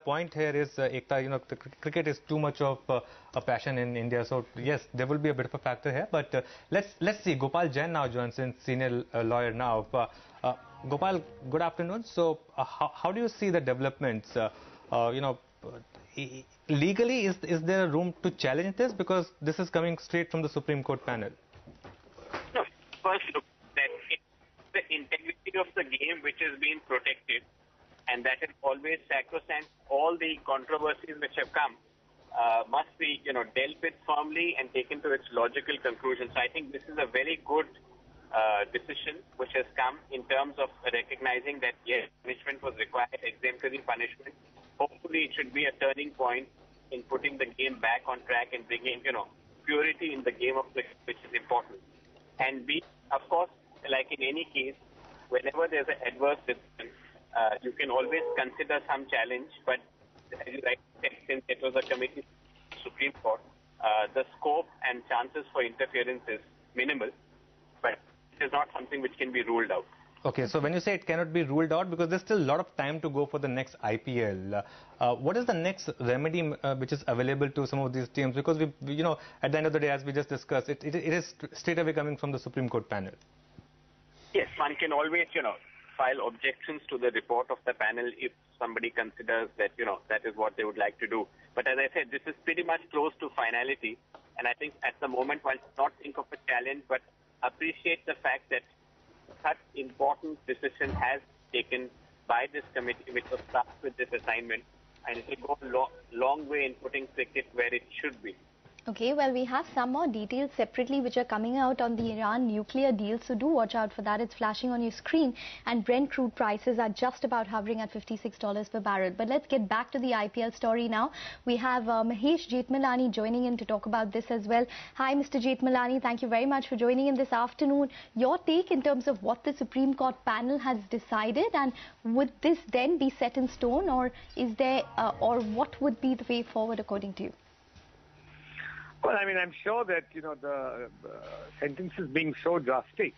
point here is, Ekta, cricket is too much of a passion in India. So yes, there will be a bit of a factor here. But let's see. Gopal Jain now joins in, senior lawyer now. Gopal, good afternoon. So how do you see the developments? Legally, is there a room to challenge this, because this is coming straight from the Supreme Court panel? No, first look, that it's the integrity of the game which is being protected, and that is always sacrosanct. All the controversies which have come must be, dealt with firmly and taken to its logical conclusion. So I think this is a very good decision which has come in terms of recognizing that yes, punishment was required, exemplary punishment. Hopefully, it should be a turning point in putting the game back on track and bringing, purity in the game of cricket, which is important. And B, of course, like in any case, whenever there's an adverse decision, you can always consider some challenge. But as you rightly said, since it was a committee Supreme Court, the scope and chances for interference is minimal. But it is not something which can be ruled out. Okay, so when you say it cannot be ruled out, because there's still a lot of time to go for the next IPL, what is the next remedy which is available to some of these teams? Because we at the end of the day, as we just discussed, it is straight away coming from the Supreme Court panel. Yes, one can always, file objections to the report of the panel if somebody considers that, that is what they would like to do. But as I said, this is pretty much close to finality. And I think at the moment, one should not think of a challenge, but appreciate the fact that such important decision has taken by this committee, which was tasked with this assignment, and it will go a long way in putting cricket where it should be. Okay, well, we have some more details separately which are coming out on the Iran nuclear deal, so do watch out for that. It's flashing on your screen, and Brent crude prices are just about hovering at $56 per barrel. But let's get back to the IPL story now. We have Mahesh Jethmalani joining in to talk about this as well. Hi, Mr. Jethmalani, thank you very much for joining in this afternoon. Your take in terms of what the Supreme Court panel has decided, and would this then be set in stone, or is there, or what would be the way forward according to you? Well, I mean, I'm sure that, the sentences being so drastic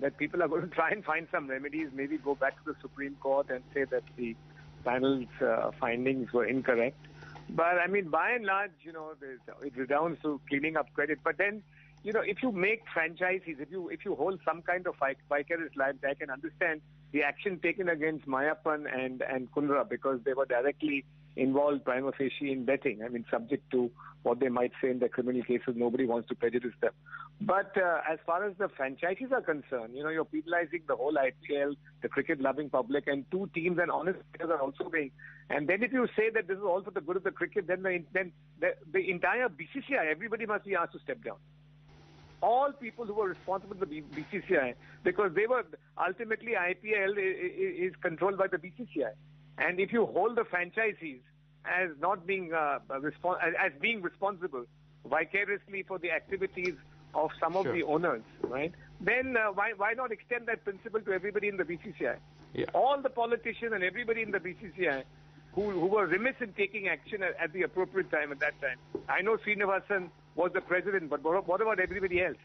that people are going to try and find some remedies, maybe go back to the Supreme Court and say that the panel's findings were incorrect. But, I mean, by and large, it redounds to cleaning up credit. But then, if you make franchises, if you hold some kind of vicarious liability, I can understand the action taken against Mayappan and Kundra, because they were directly involved prima facie in betting. I mean, subject to what they might say in their criminal cases, nobody wants to prejudice them. But as far as the franchises are concerned, you're penalizing the whole IPL, the cricket-loving public, and two teams and honest players are also being. And then if you say that this is all for the good of the cricket, then the entire BCCI, everybody must be asked to step down. All people who were responsible for the BCCI, because they were ultimately IPL is controlled by the BCCI. And if you hold the franchisees as not being as being responsible vicariously for the activities of some of the owners, right? Then why not extend that principle to everybody in the BCCI? Yeah. All the politicians and everybody in the BCCI who were remiss in taking action at the appropriate time at that time. I know Srinivasan was the president, but what about everybody else?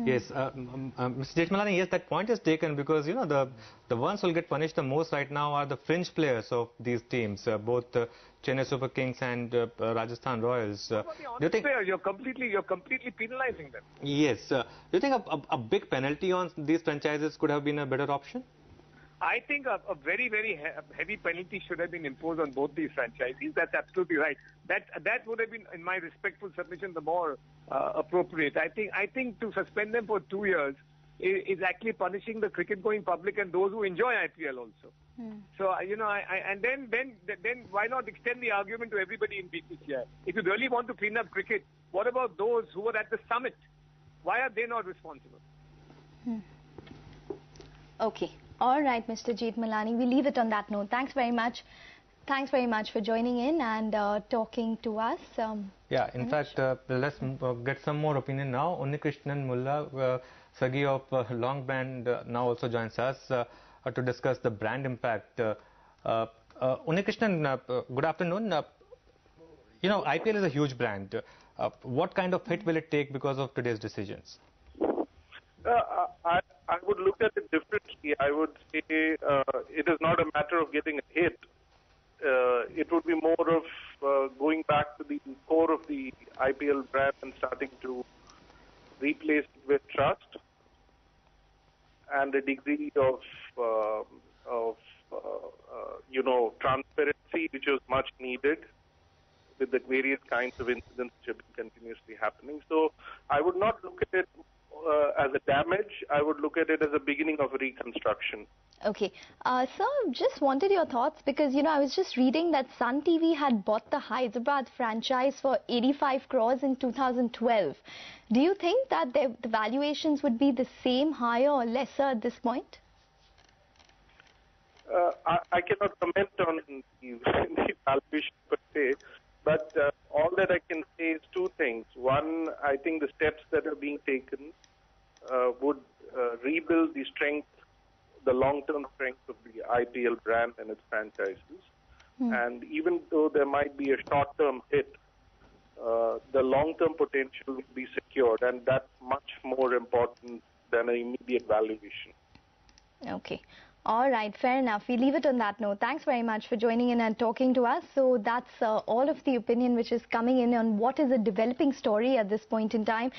Yes, Mr. Jethmalani, yes, that point is taken, because the ones who will get punished the most right now are the fringe players of these teams, both Chennai Super Kings and Rajasthan Royals. Do you think you're completely penalizing them? Yes. Do you think a big penalty on these franchises could have been a better option? I think a very, very heavy penalty should have been imposed on both these franchises. That's absolutely right. That would have been, in my respectful submission, the more appropriate. I think to suspend them for 2 years is actually punishing the cricket-going public and those who enjoy IPL also. So and then why not extend the argument to everybody in BCCI? If you really want to clean up cricket, what about those who were at the summit? Why are they not responsible? Okay. All right, Mr. Jethmalani, we leave it on that note. Thanks very much. Thanks very much for joining in and talking to us. Yeah, in fact, let's get some more opinion now. Unnikrishnan Mullassery of Long Band now also joins us to discuss the brand impact. Unnikrishnan, good afternoon. IPL is a huge brand. What kind of hit will it take because of today's decisions? I would look at it differently. I would say it is not a matter of getting a hit. it would be more of going back to the core of the IPL brand and starting to replace it with trust and a degree of transparency, which was much needed with the various kinds of incidents which have been continuously happening. So I would not look at it as a damage. I would look at it as a beginning of a reconstruction. Okay. Sir, just wanted your thoughts because, I was just reading that Sun TV had bought the Hyderabad franchise for 85 crores in 2012. Do you think that the valuations would be the same, higher or lesser at this point? I cannot comment on the valuation per se, but all that I can say is two things. One, I think the steps that are being taken would rebuild the strength, the long-term strength of the IPL brand and its franchises. And even though there might be a short-term hit, the long-term potential will be secured, and that's much more important than an immediate valuation. Okay. All right, fair enough. We leave it on that note. Thanks very much for joining in and talking to us. So that's all of the opinion which is coming in on what is a developing story at this point in time.